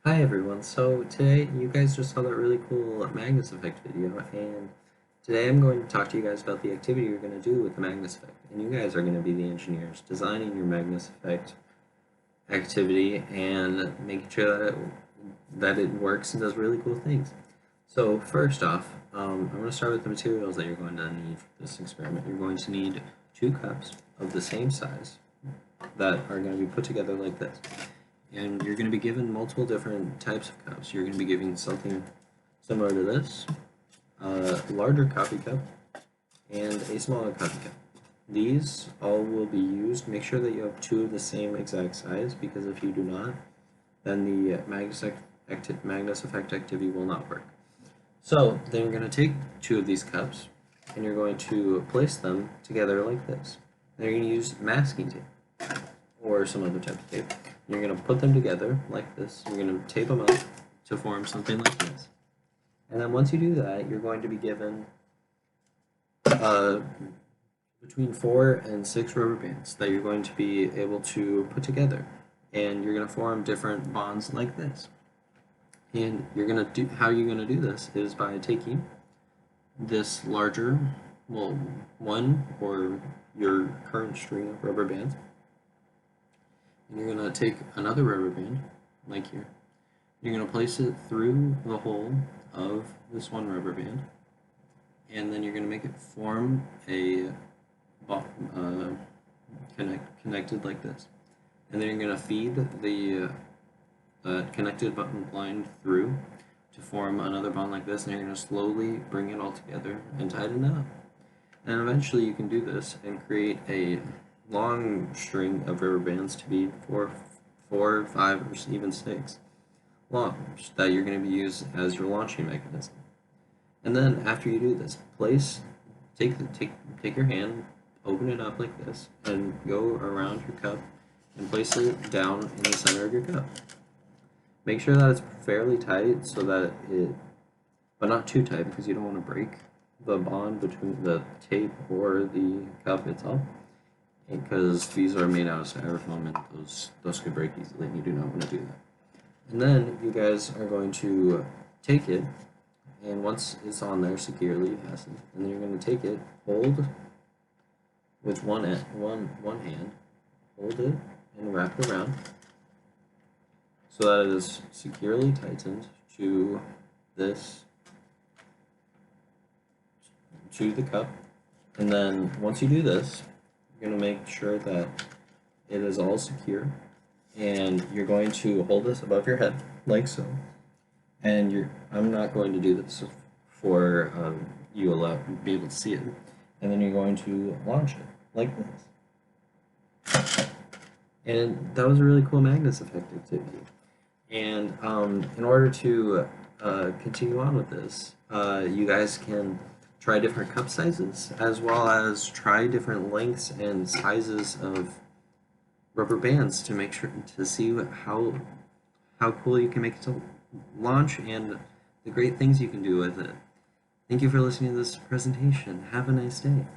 Hi everyone, so today you guys just saw that really cool Magnus Effect video, and today I'm going to talk to you guys about the activity you're going to do with the Magnus Effect. And you guys are going to be the engineers designing your Magnus Effect activity and making sure that it works and does really cool things. So first off, I'm going to start with the materials that you're going to need for this experiment. You're going to need 2 cups of the same size that are going to be put together like this. And you're going to be given multiple different types of cups. You're going to be given something similar to this, a larger coffee cup, and a smaller coffee cup. These all will be used. Make sure that you have 2 of the same exact size, because if you do not, then the Magnus Effect activity will not work. So then you're going to take 2 of these cups, and you're going to place them together like this. Then you're going to use masking tape or some other type of tape. You're going to put them together like this. You're going to tape them up to form something like this. And then once you do that, you're going to be given between 4 and 6 rubber bands that you're going to be able to put together. And you're going to form different bonds like this. And you're going to do, how you're going to do this is by taking this larger, well, one or your current string of rubber bands, and you're going to take another rubber band, like here. You're going to place it through the hole of this one rubber band, and then you're going to make it form a connected like this. And then you're going to feed the connected line through to form another bond like this, and you're going to slowly bring it all together and tighten it up. And eventually you can do this and create a long string of rubber bands to be 4, 5, or even 6 long that you're going to be used as your launching mechanism. And then after you do this, take your hand, open it up like this, and go around your cup and place it down in the center of your cup. Make sure that it's fairly tight so that but not too tight, because you don't want to break the bond between the tape or the cup itself, because these are made out of styrofoam and those could break easily, and you do not want to do that. And then you guys are going to take it, and once it's on there securely fastened, and then you're going to take it, hold with one hand, hold it and wrap it around so that it is securely tightened to the cup. And then once you do this, you're going to make sure that it is all secure, and you're going to hold this above your head like so. And I'm not going to do this for you will be able to see it. And then you're going to launch it like this. And that was a really cool Magnus Effect activity. And in order to continue on with this, you guys can try different cup sizes, as well as try different lengths and sizes of rubber bands to make sure to see how cool you can make it to launch and the great things you can do with it. Thank you for listening to this presentation. Have a nice day.